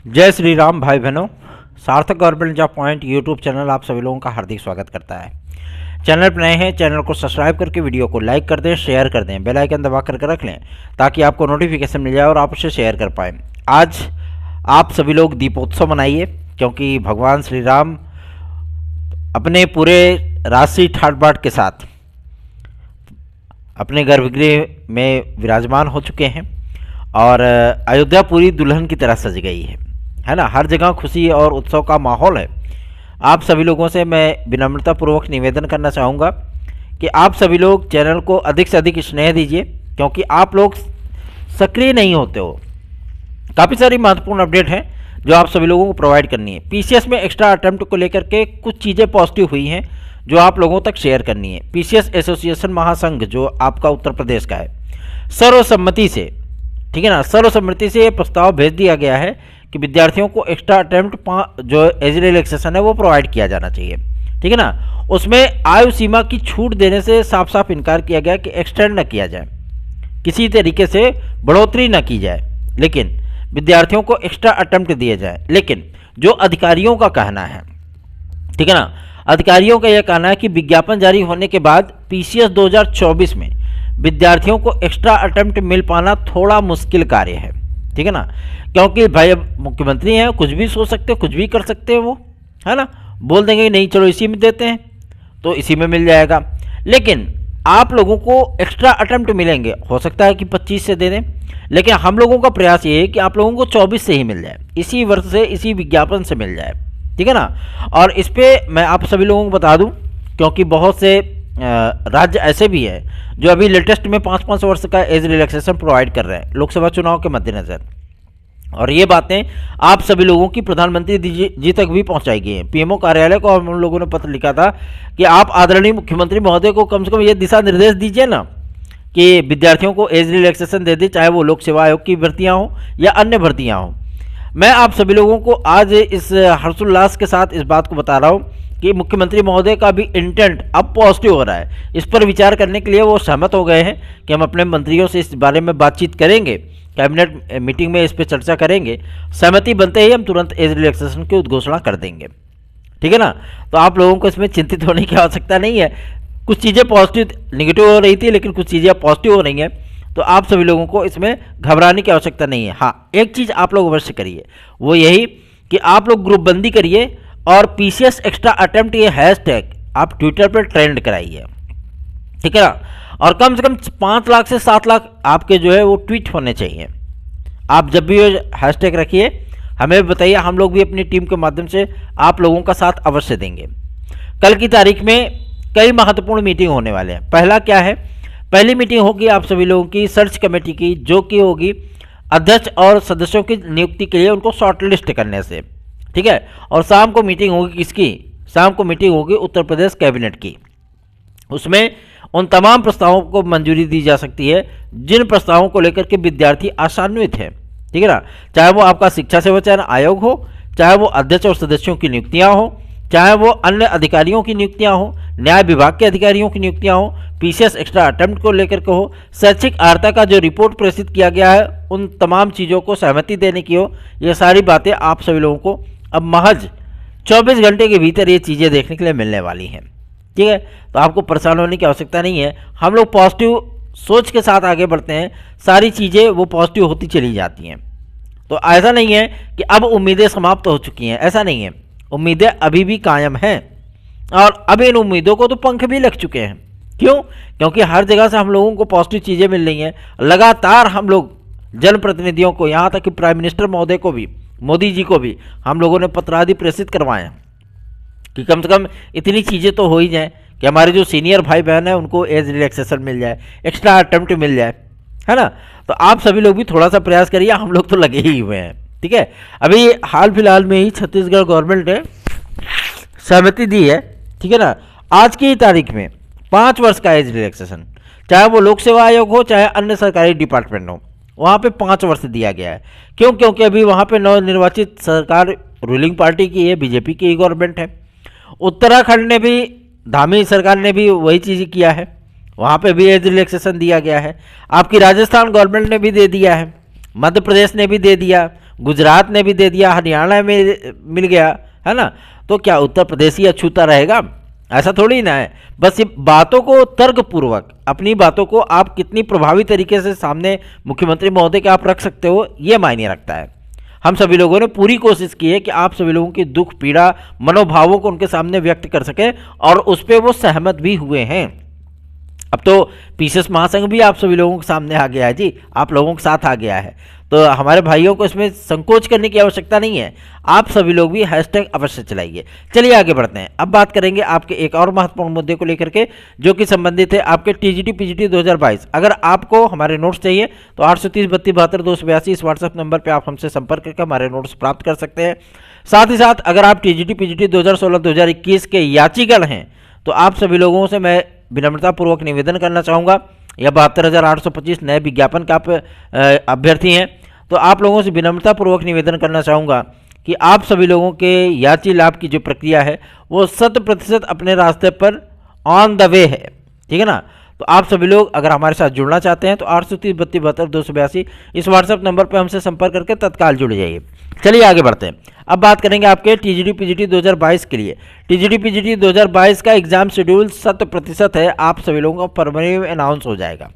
जय श्री राम भाई बहनों। सार्थक government job point YouTube channel आप सभी लोगों का हार्दिक स्वागत करता है। चैनल पर नए हैं, चैनल को सब्सक्राइब करके वीडियो को लाइक कर दें, शेयर कर दें, बेल आइकन दबा करके रख लें ताकि आपको नोटिफिकेशन मिल जाए और आप उसे शेयर कर पाएँ। आज आप सभी लोग दीपोत्सव मनाइए, क्योंकि भगवान श्री राम अपने पूरे राशि ठाट बाट के साथ अपने गर्भगृह में विराजमान हो चुके हैं और अयोध्या पूरी दुल्हन की तरह सज गई है ना। हर जगह खुशी और उत्सव का माहौल है। आप सभी लोगों से मैं विनम्रतापूर्वक निवेदन करना चाहूँगा कि आप सभी लोग चैनल को अधिक से अधिक स्नेह दीजिए, क्योंकि आप लोग सक्रिय नहीं होते हो। काफ़ी सारी महत्वपूर्ण अपडेट हैं जो आप सभी लोगों को प्रोवाइड करनी है। पीसीएस में एक्स्ट्रा अटेम्प्ट को लेकर के कुछ चीज़ें पॉजिटिव हुई हैं जो आप लोगों तक शेयर करनी है। पीसीएस एसोसिएशन महासंघ जो आपका उत्तर प्रदेश का है, सर्वसम्मति से, ठीक है ना, सर्वसम्मति से ये प्रस्ताव भेज दिया गया है कि विद्यार्थियों को एक्स्ट्रा अटेम्प्ट जो एज रिलैक्सेशन है वो प्रोवाइड किया जाना चाहिए, ठीक है ना। उसमें आयु सीमा की छूट देने से साफ साफ इनकार किया गया कि एक्सटेंड न किया जाए, किसी तरीके से बढ़ोतरी न की जाए, लेकिन विद्यार्थियों को एक्स्ट्रा अटेम्प्ट दिए जाए। लेकिन जो अधिकारियों का कहना है, ठीक है ना, अधिकारियों का यह कहना है कि विज्ञापन जारी होने के बाद पीसीएस 2024 में विद्यार्थियों को एक्स्ट्रा अटेम्प्ट मिल पाना थोड़ा मुश्किल कार्य है, ठीक है ना। क्योंकि भाई अब मुख्यमंत्री हैं, कुछ भी सोच सकते हो, कुछ भी कर सकते हैं वो, है ना। बोल देंगे नहीं चलो इसी में देते हैं तो इसी में मिल जाएगा। लेकिन आप लोगों को एक्स्ट्रा अटेम्प्ट मिलेंगे, हो सकता है कि 25 से दे दें, लेकिन हम लोगों का प्रयास ये है कि आप लोगों को 24 से ही मिल जाए, इसी वर्ष से, इसी विज्ञापन से मिल जाए, ठीक है ना। और इस पर मैं आप सभी लोगों को बता दूं, क्योंकि बहुत से राज्य ऐसे भी हैं जो अभी लेटेस्ट में 5-5 वर्ष का एज रिलैक्सेशन प्रोवाइड कर रहे हैं लोकसभा चुनाव के मद्देनज़र। और ये बातें आप सभी लोगों की प्रधानमंत्री जी तक भी पहुंचाई गई हैं। पीएमओ कार्यालय को हम लोगों ने पत्र लिखा था कि आप आदरणीय मुख्यमंत्री महोदय को कम से कम ये दिशा निर्देश दीजिए ना कि विद्यार्थियों को एज रिलैक्सेशन दे दें, चाहे वो लोक सेवा आयोग की भर्तियाँ हों या अन्य भर्तियाँ हों। मैं आप सभी लोगों को आज इस हर्षोल्लास के साथ इस बात को बता रहा हूँ कि मुख्यमंत्री महोदय का भी इंटेंट अब पॉजिटिव हो रहा है। इस पर विचार करने के लिए वो सहमत हो गए हैं कि हम अपने मंत्रियों से इस बारे में बातचीत करेंगे, कैबिनेट मीटिंग में इस पर चर्चा करेंगे। सहमति बनते ही हम तुरंत एज रिलैक्सेशन की उद्घोषणा कर देंगे, ठीक है ना। तो आप लोगों को इसमें चिंतित होने की आवश्यकता नहीं है। कुछ चीज़ें पॉजिटिव निगेटिव हो रही थी, लेकिन कुछ चीज़ें पॉजिटिव हो रही हैं, तो आप सभी लोगों को इसमें घबराने की आवश्यकता नहीं है। हाँ, एक चीज़ आप लोग अवश्य करिए, वो यही कि आप लोग ग्रुप बंदी करिए और पीसीएस एक्स्ट्रा अटेम्प्ट ये हैशटैग आप ट्विटर पर ट्रेंड कराइए, ठीक है ना। और कम से कम 5 लाख से 7 लाख आपके जो है वो ट्वीट होने चाहिए। आप जब भी ये हैशटैग रखिए, हमें बताइए, हम लोग भी अपनी टीम के माध्यम से आप लोगों का साथ अवश्य देंगे। कल की तारीख में कई महत्वपूर्ण मीटिंग होने वाले हैं। पहला क्या है, पहली मीटिंग होगी आप सभी लोगों की सर्च कमेटी की, जो कि होगी अध्यक्ष और सदस्यों की नियुक्ति के लिए उनको शॉर्ट लिस्ट करने से, ठीक है। और शाम को मीटिंग होगी किसकी, शाम को मीटिंग होगी उत्तर प्रदेश कैबिनेट की। उसमें उन तमाम प्रस्तावों को मंजूरी दी जा सकती है जिन प्रस्तावों को लेकर के विद्यार्थी आशान्वित हैं, ठीक है ना। चाहे वो आपका शिक्षा सेवा चयन आयोग हो, चाहे वो अध्यक्ष और सदस्यों की नियुक्तियां हो, चाहे वो अन्य अधिकारियों की नियुक्तियां हो, न्याय विभाग के अधिकारियों की नियुक्तियां हो, पीसीएस एक्स्ट्रा अटेम्प्ट को लेकर के हो, शैक्षिक अर्हता का जो रिपोर्ट प्रेषित किया गया है उन तमाम चीज़ों को सहमति देने की हो, ये सारी बातें आप सभी लोगों को अब महज 24 घंटे के भीतर ये चीज़ें देखने के लिए मिलने वाली हैं, ठीक है। तो आपको परेशान होने की आवश्यकता नहीं है। हम लोग पॉजिटिव सोच के साथ आगे बढ़ते हैं, सारी चीज़ें वो पॉजिटिव होती चली जाती हैं। तो ऐसा नहीं है कि अब उम्मीदें समाप्त हो चुकी हैं, ऐसा नहीं है। उम्मीदें अभी भी कायम हैं और अब इन उम्मीदों को तो पंख भी लग चुके हैं। क्यों? क्योंकि हर जगह से हम लोगों को पॉजिटिव चीज़ें मिल रही हैं। लगातार हम लोग जनप्रतिनिधियों को, यहाँ तक कि प्राइम मिनिस्टर महोदय को भी, मोदी जी को भी हम लोगों ने पत्र आदि प्रेषित करवाए हैं कि कम से कम इतनी चीज़ें तो हो ही जाए कि हमारे जो सीनियर भाई बहन हैं उनको एज रिलैक्सेशन मिल जाए, एक्स्ट्रा अटेम्प्ट मिल जाए, है ना। तो आप सभी लोग भी थोड़ा सा प्रयास करिए, हम लोग तो लगे ही हुए हैं, ठीक है। अभी हाल फिलहाल में ही छत्तीसगढ़ गवर्नमेंट ने सहमति दी है, ठीक है ना। आज की तारीख में 5 वर्ष का एज रिलैक्सेशन, चाहे वो लोक सेवा आयोग हो, चाहे अन्य सरकारी डिपार्टमेंट हो, वहाँ पे 5 वर्ष दिया गया है। क्यों? क्योंकि अभी वहाँ पे नवनिर्वाचित सरकार रूलिंग पार्टी की है, बीजेपी की गवर्नमेंट है। उत्तराखंड ने भी, धामी सरकार ने भी वही चीज़ किया है, वहाँ पे भी एज रिलैक्सेशन दिया गया है। आपकी राजस्थान गवर्नमेंट ने भी दे दिया है, मध्य प्रदेश ने भी दे दिया, गुजरात ने भी दे दिया, हरियाणा में मिल गया, है ना, तो क्या उत्तर प्रदेश ही अछूता रहेगा? ऐसा थोड़ी ना है। बस ये बातों को तर्कपूर्वक, अपनी बातों को आप कितनी प्रभावी तरीके से सामने मुख्यमंत्री महोदय के आप रख सकते हो, ये मायने रखता है। हम सभी लोगों ने पूरी कोशिश की है कि आप सभी लोगों की दुख पीड़ा मनोभावों को उनके सामने व्यक्त कर सके, और उस पर वो सहमत भी हुए हैं। अब तो पीसीएस महासंघ भी आप सभी लोगों के सामने आ गया है जी, आप लोगों के साथ आ गया है, तो हमारे भाइयों को इसमें संकोच करने की आवश्यकता नहीं है। आप सभी लोग भी हैशटैग अवश्य चलाइए। चलिए आगे बढ़ते हैं। अब बात करेंगे आपके एक और महत्वपूर्ण मुद्दे को लेकर के, जो कि संबंधित है आपके टीजीटी पीजीटी 2022। अगर आपको हमारे नोट्स चाहिए तो 830 32 72 282 इस व्हाट्सएप नंबर पर आप हमसे संपर्क करके हमारे नोट्स प्राप्त कर सकते हैं। साथ ही साथ अगर आप टीजीटी पीजीटी 2016-2021 के याचीगण हैं तो आप सभी लोगों से मैं विनम्रतापूर्वक निवेदन करना चाहूँगा, या 72,825 नए विज्ञापन का आप अभ्यर्थी हैं, तो आप लोगों से विनम्रतापूर्वक निवेदन करना चाहूँगा कि आप सभी लोगों के याची लाभ की जो प्रक्रिया है वो 100% अपने रास्ते पर ऑन द वे है, ठीक है ना। तो आप सभी लोग अगर हमारे साथ जुड़ना चाहते हैं तो 830 32 72 282 इस व्हाट्सएप नंबर पर हमसे संपर्क करके तत्काल जुड़ जाइए। चलिए आगे बढ़ते हैं। अब बात करेंगे आपके टीजीटी पीजीटी 2022 के लिए। टीजीटी पीजीटी 2022 का एग्जाम शेड्यूल 100% है, आप सभी लोगों को फरवरी में अनाउंस हो जाएगा,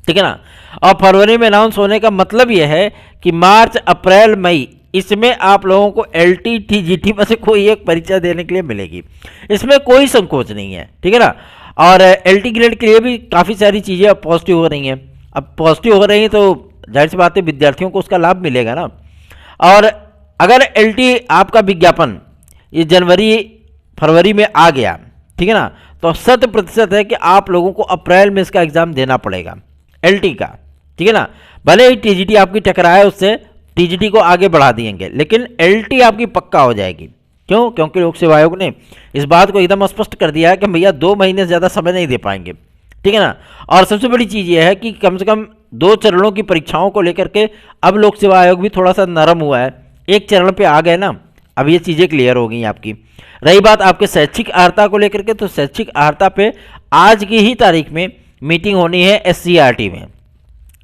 ठीक है ना। और फरवरी में अनाउंस होने का मतलब यह है कि मार्च अप्रैल मई इसमें आप लोगों को एलटी टीजीटी में से कोई एक परीक्षा देने के लिए मिलेगी, इसमें कोई संकोच नहीं है, ठीक है ना। और एलटी ग्रेड के लिए भी काफ़ी सारी चीज़ें अब पॉजिटिव हो रही हैं। अब पॉजिटिव हो रही हैं तो जाहिर सी बात है विद्यार्थियों को उसका लाभ मिलेगा ना। और अगर एलटी आपका विज्ञापन ये जनवरी फरवरी में आ गया, ठीक है ना, तो 100% है कि आप लोगों को अप्रैल में इसका एग्ज़ाम देना पड़ेगा एलटी का, ठीक है ना। भले ही टीजीटी आपकी टकराए उससे, टीजीटी को आगे बढ़ा देंगे, लेकिन एलटी आपकी पक्का हो जाएगी। क्यों? क्योंकि लोक सेवा आयोग ने इस बात को एकदम स्पष्ट कर दिया है कि भैया 2 महीने से ज़्यादा समय नहीं दे पाएंगे, ठीक है ना। और सबसे बड़ी चीज़ यह है कि कम से कम 2 चरणों की परीक्षाओं को लेकर के अब लोक सेवा आयोग भी थोड़ा सा नरम हुआ है। एक चरण पे आ गए ना, अब ये चीज़ें क्लियर हो गई आपकी। रही बात आपके शैक्षिक अर्हता को लेकर के, तो शैक्षिक अर्हता पे आज की ही तारीख में मीटिंग होनी है एससीईआरटी में।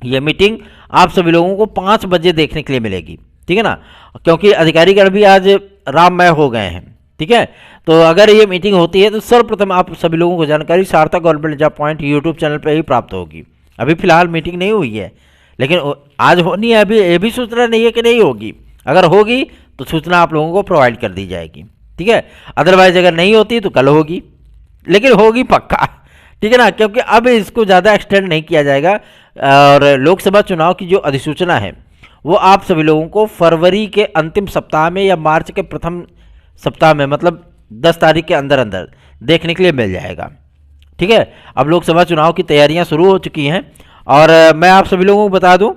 ये मीटिंग आप सभी लोगों को 5 बजे देखने के लिए मिलेगी, ठीक है ना, क्योंकि अधिकारीगण भी आज राममय हो गए हैं, ठीक है। तो अगर ये मीटिंग होती है तो सर्वप्रथम आप सभी लोगों को जानकारी सार्थक government job point YouTube channel पर ही प्राप्त होगी। अभी फिलहाल मीटिंग नहीं हुई है, लेकिन आज होनी है। अभी ये भी सूचना नहीं है कि नहीं होगी, अगर होगी तो सूचना आप लोगों को प्रोवाइड कर दी जाएगी, ठीक है। अदरवाइज अगर नहीं होती तो कल होगी, लेकिन होगी पक्का, ठीक है ना, क्योंकि अब इसको ज़्यादा एक्सटेंड नहीं किया जाएगा। और लोकसभा चुनाव की जो अधिसूचना है वो आप सभी लोगों को फरवरी के अंतिम सप्ताह में या मार्च के प्रथम सप्ताह में, मतलब 10 तारीख के अंदर अंदर देखने के लिए मिल जाएगा, ठीक है। अब लोकसभा चुनाव की तैयारियां शुरू हो चुकी हैं, और मैं आप सभी लोगों को बता दूं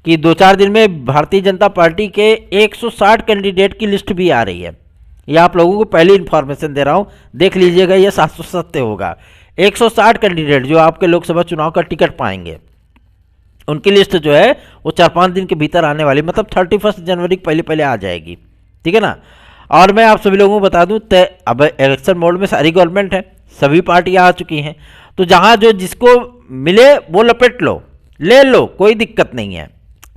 कि 2-4 दिन में भारतीय जनता पार्टी के 160 कैंडिडेट की लिस्ट भी आ रही है। ये आप लोगों को पहली इन्फॉर्मेशन दे रहा हूँ, देख लीजिएगा, ये 770 होगा। 160 कैंडिडेट जो आपके लोकसभा चुनाव का टिकट पाएंगे, उनकी लिस्ट जो है वो 4-5 दिन के भीतर आने वाली, मतलब 31 जनवरी के पहले आ जाएगी, ठीक है ना। और मैं आप सभी लोगों को बता दूं, अब इलेक्शन मोड में सारी गवर्नमेंट है, सभी पार्टियां आ चुकी हैं, तो जहां जो जिसको मिले वो लपेट लो, ले लो, कोई दिक्कत नहीं है,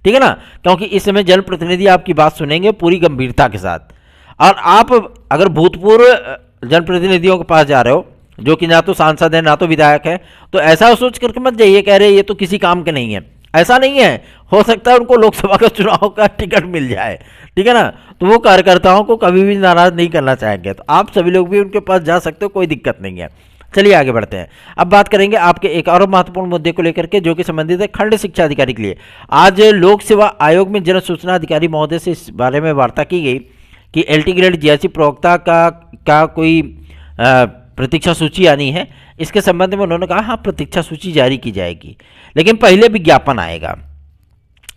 ठीक है ना। क्योंकि इस समय जनप्रतिनिधि आपकी बात सुनेंगे पूरी गंभीरता के साथ। और आप अगर भूतपूर्व जनप्रतिनिधियों के पास जा रहे हो जो कि ना तो सांसद है ना तो विधायक है, तो ऐसा सोच करके मत जाइए कह रहे ये तो किसी काम के नहीं है। ऐसा नहीं है, हो सकता है उनको लोकसभा का चुनाव का टिकट मिल जाए, ठीक है ना, तो वो कार्यकर्ताओं को कभी भी नाराज नहीं करना चाहेंगे, तो आप सभी लोग भी उनके पास जा सकते हो, कोई दिक्कत नहीं है। चलिए आगे बढ़ते हैं। अब बात करेंगे आपके एक और महत्वपूर्ण मुद्दे को लेकर के, जो कि संबंधित है खंड शिक्षा अधिकारी के लिए। आज लोक सेवा आयोग में जन सूचना अधिकारी महोदय से इस बारे में वार्ता की गई कि एलटी ग्रेड जीआरसी प्रवक्ता का कोई प्रतीक्षा सूची आनी है। इसके संबंध में उन्होंने कहा हाँ, प्रतीक्षा सूची जारी की जाएगी, लेकिन पहले विज्ञापन आएगा,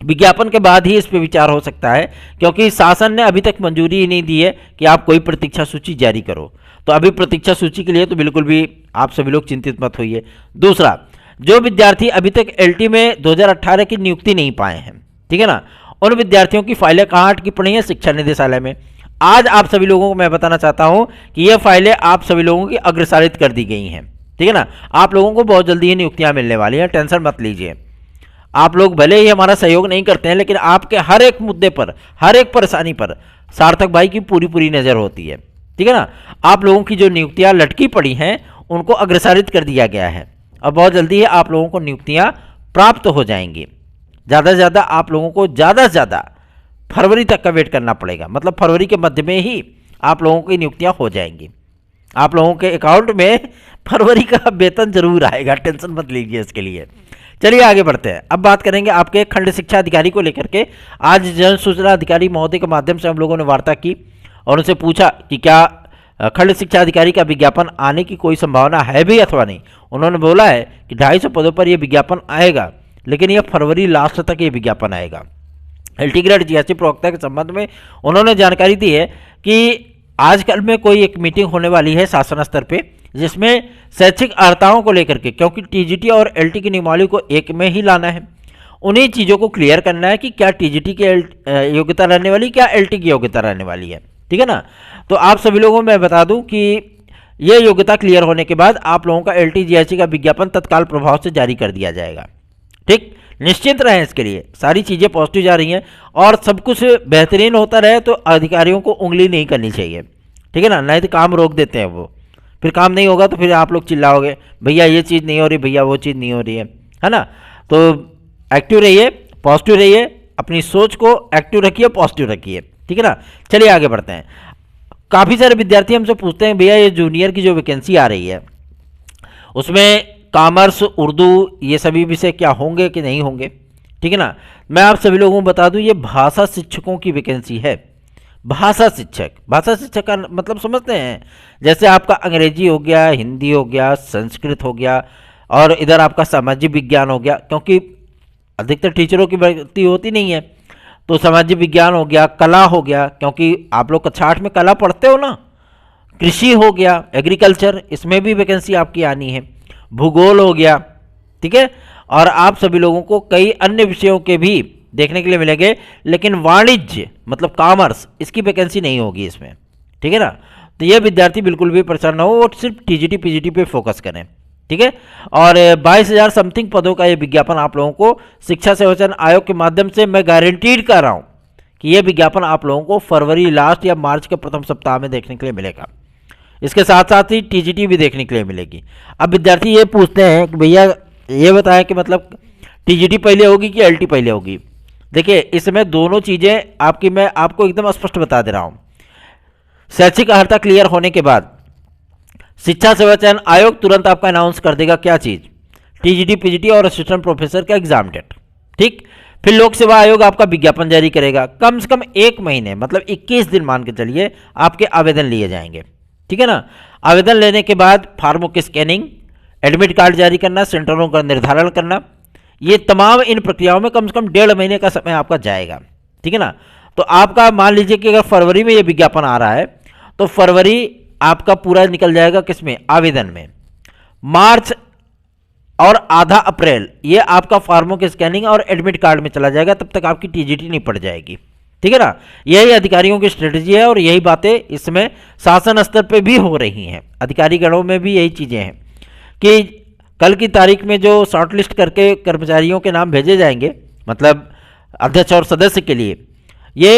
विज्ञापन के बाद ही इस पर विचार हो सकता है, क्योंकि शासन ने अभी तक मंजूरी ही नहीं दी है कि आप कोई प्रतीक्षा सूची जारी करो। तो अभी प्रतीक्षा सूची के लिए तो बिल्कुल भी आप सभी लोग चिंतित मत होइए। दूसरा, जो विद्यार्थी अभी तक एलटी में 2018 की नियुक्ति नहीं पाए हैं, ठीक है ना, उन विद्यार्थियों की फाइलें कहाँ अटकी पड़ी हैं? शिक्षा निदेशालय में। आज आप सभी लोगों को मैं बताना चाहता हूं कि ये फाइलें आप सभी लोगों की अग्रसारित कर दी गई हैं, ठीक है ना। आप लोगों को बहुत जल्दी ही नियुक्तियां मिलने वाली हैं, टेंशन मत लीजिए। आप लोग भले ही हमारा सहयोग नहीं करते हैं, लेकिन आपके हर एक मुद्दे पर, हर एक परेशानी पर सार्थक भाई की पूरी पूरी नज़र होती है। ठीक है ना। आप लोगों की जो नियुक्तियां लटकी पड़ी हैं उनको अग्रसारित कर दिया गया है और बहुत जल्दी ही आप लोगों को नियुक्तियां प्राप्त हो जाएंगी। ज़्यादा से ज़्यादा आप लोगों को ज़्यादा से ज़्यादा फरवरी तक का वेट करना पड़ेगा, मतलब फरवरी के मध्य में ही आप लोगों की नियुक्तियां हो जाएंगी। आप लोगों के अकाउंट में फरवरी का वेतन जरूर आएगा, टेंशन मत लीजिए इसके लिए। चलिए आगे बढ़ते हैं। अब बात करेंगे आपके खंड शिक्षा अधिकारी को लेकर के। आज जन सूचना अधिकारी महोदय के माध्यम से हम लोगों ने वार्ता की और उनसे पूछा कि क्या खंड शिक्षा अधिकारी का विज्ञापन आने की कोई संभावना है भी अथवा नहीं। उन्होंने बोला है कि 250 पदों पर यह विज्ञापन आएगा, लेकिन यह फरवरी लास्ट तक ये विज्ञापन आएगा। एलटी ग्रेड जीएसटी प्रवक्ता के संबंध में उन्होंने जानकारी दी है कि आजकल में कोई एक मीटिंग होने वाली है शासन स्तर पे, जिसमें शैक्षिक अर्हताओं को लेकर के, क्योंकि टीजीटी और एलटी की नियमावली को एक में ही लाना है, उन्हीं चीज़ों को क्लियर करना है कि क्या टीजीटी की योग्यता रहने वाली, क्या एलटी की योग्यता रहने वाली है। ठीक है ना। तो आप सभी लोगों को मैं बता दूं कि ये योग्यता क्लियर होने के बाद आप लोगों का एलटी जीएसटी का विज्ञापन तत्काल प्रभाव से जारी कर दिया जाएगा। ठीक, निश्चिंत रहें, इसके लिए सारी चीज़ें पॉजिटिव जा रही हैं और सब कुछ बेहतरीन होता रहे तो अधिकारियों को उंगली नहीं करनी चाहिए। ठीक है ना, नहीं तो काम रोक देते हैं वो, फिर काम नहीं होगा तो फिर आप लोग चिल्लाओगे भैया ये चीज़ नहीं हो रही, भैया वो चीज़ नहीं हो रही है ना। तो एक्टिव रहिए, पॉजिटिव रहिए, अपनी सोच को एक्टिव रखिए, पॉजिटिव रखिए। ठीक है ना। चलिए आगे बढ़ते हैं। काफ़ी सारे विद्यार्थी हमसे पूछते हैं भैया ये जूनियर की जो वैकेंसी आ रही है उसमें कॉमर्स, उर्दू ये सभी विषय क्या होंगे कि नहीं होंगे। ठीक है ना। मैं आप सभी लोगों को बता दूं ये भाषा शिक्षकों की वैकेंसी है। भाषा शिक्षक, भाषा शिक्षक का मतलब समझते हैं, जैसे आपका अंग्रेजी हो गया, हिंदी हो गया, संस्कृत हो गया और इधर आपका सामाजिक विज्ञान हो गया, क्योंकि अधिकतर टीचरों की भर्ती होती नहीं है, तो सामाजिक विज्ञान हो गया, कला हो गया, क्योंकि आप लोग कक्षा 8 में कला पढ़ते हो ना, कृषि हो गया, एग्रीकल्चर, इसमें भी वैकेंसी आपकी आनी है, भूगोल हो गया। ठीक है। और आप सभी लोगों को कई अन्य विषयों के भी देखने के लिए मिलेंगे, लेकिन वाणिज्य मतलब कॉमर्स, इसकी वैकेंसी नहीं होगी इसमें। ठीक है ना। तो ये विद्यार्थी बिल्कुल भी परेशान ना हो, वो सिर्फ टीजीटी पीजीटी पे फोकस करें। ठीक है। और 22,000 समथिंग पदों का ये विज्ञापन आप लोगों को शिक्षा सेवा चयन आयोग के माध्यम से मैं गारंटीड कर रहा हूँ कि ये विज्ञापन आप लोगों को फरवरी लास्ट या मार्च के प्रथम सप्ताह में देखने के लिए मिलेगा। इसके साथ साथ ही टीजीटी भी देखने के लिए मिलेगी। अब विद्यार्थी ये पूछते हैं कि भैया ये बताएं कि मतलब टीजीटी पहले होगी कि एलटी पहले होगी। देखिए इसमें दोनों चीज़ें आपकी मैं आपको एकदम स्पष्ट बता दे रहा हूँ। शैक्षिक अर्हता क्लियर होने के बाद शिक्षा सेवा चयन आयोग तुरंत आपका अनाउंस कर देगा क्या चीज़, टीजीटी पीजीटी और असिस्टेंट प्रोफेसर का एग्जाम डेट। ठीक, फिर लोक सेवा आयोग आपका विज्ञापन जारी करेगा। कम से कम 1 महीने मतलब 21 दिन मान के चलिए आपके आवेदन लिए जाएंगे। ठीक है ना। आवेदन लेने के बाद फार्मों की स्कैनिंग, एडमिट कार्ड जारी करना, सेंटरों का निर्धारण करना, ये तमाम इन प्रक्रियाओं में कम से कम 1.5 महीने का समय आपका जाएगा। ठीक है ना। तो आपका मान लीजिए कि अगर फरवरी में ये विज्ञापन आ रहा है तो फरवरी आपका पूरा निकल जाएगा किसमें, आवेदन में। मार्च और आधा अप्रैल ये आपका फार्मों की स्कैनिंग और एडमिट कार्ड में चला जाएगा, तब तक आपकी टीजीटी नहीं पड़ जाएगी। ठीक है ना। यही अधिकारियों की स्ट्रेटजी है और यही बातें इसमें शासन स्तर पे भी हो रही हैं, अधिकारी गणों में भी यही चीज़ें हैं कि कल की तारीख में जो शॉर्टलिस्ट करके कर्मचारियों के नाम भेजे जाएंगे, मतलब अध्यक्ष और सदस्य के लिए, ये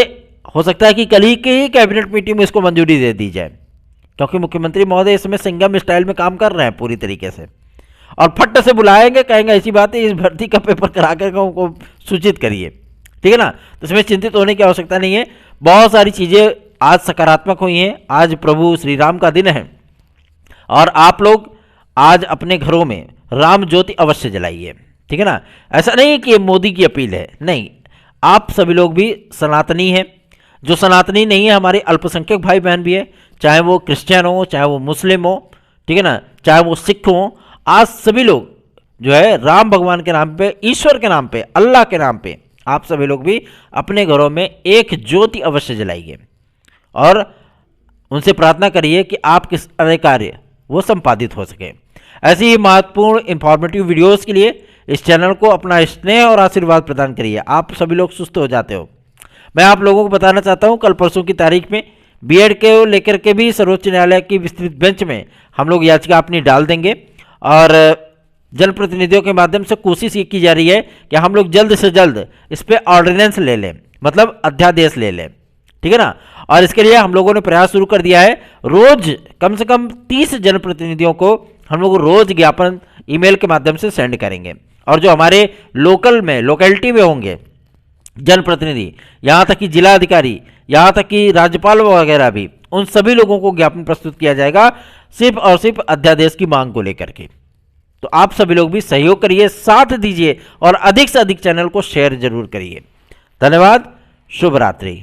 हो सकता है कि कल ही की कैबिनेट मीटिंग में इसको मंजूरी दे दी जाए, क्योंकि मुख्यमंत्री महोदय इसमें संगम स्टाइल में काम कर रहे हैं पूरी तरीके से, और फट से बुलाएंगे, कहेंगे ऐसी बात है इस भर्ती का पेपर करा कर उनको सूचित करिए। ठीक है ना। तो इसमें चिंतित होने की आवश्यकता नहीं है। बहुत सारी चीज़ें आज सकारात्मक हुई हैं। आज प्रभु श्री राम का दिन है और आप लोग आज अपने घरों में राम ज्योति अवश्य जलाइए। ठीक है ना। ऐसा नहीं कि मोदी की अपील है, नहीं, आप सभी लोग भी सनातनी हैं। जो सनातनी नहीं है हमारे अल्पसंख्यक भाई बहन भी है, चाहे वो क्रिश्चियन हो, चाहे वो मुस्लिम हो, ठीक है ना, चाहे वो सिख हो, आज सभी लोग जो है राम भगवान के नाम पे, ईश्वर के नाम पे, अल्लाह के नाम पे आप सभी लोग भी अपने घरों में एक ज्योति अवश्य जलाइए और उनसे प्रार्थना करिए कि आप किस तरह कार्य वो संपादित हो सके। ऐसी ही महत्वपूर्ण इंफॉर्मेटिव वीडियोस के लिए इस चैनल को अपना स्नेह और आशीर्वाद प्रदान करिए। आप सभी लोग सुस्त हो जाते हो। मैं आप लोगों को बताना चाहता हूं कल परसों की तारीख में बीएड के लेकर के भी सर्वोच्च न्यायालय की विस्तृत बेंच में हम लोग याचिका अपनी डाल देंगे और जनप्रतिनिधियों के माध्यम से कोशिश ये की जा रही है कि हम लोग जल्द से जल्द इस पर ऑर्डिनेंस ले लें, मतलब अध्यादेश ले लें, ठीक है ना। और इसके लिए हम लोगों ने प्रयास शुरू कर दिया है। रोज कम से कम 30 जनप्रतिनिधियों को हम लोग रोज ज्ञापन ईमेल के माध्यम से सेंड करेंगे। और जो हमारे लोकेलिटी में होंगे जनप्रतिनिधि, यहाँ तक कि जिला अधिकारी, यहाँ तक कि राज्यपाल वगैरह भी, उन सभी लोगों को ज्ञापन प्रस्तुत किया जाएगा सिर्फ और सिर्फ अध्यादेश की मांग को लेकर के। तो आप सभी लोग भी सहयोग करिए, साथ दीजिए और अधिक से अधिक चैनल को शेयर जरूर करिए। धन्यवाद। शुभ रात्रि।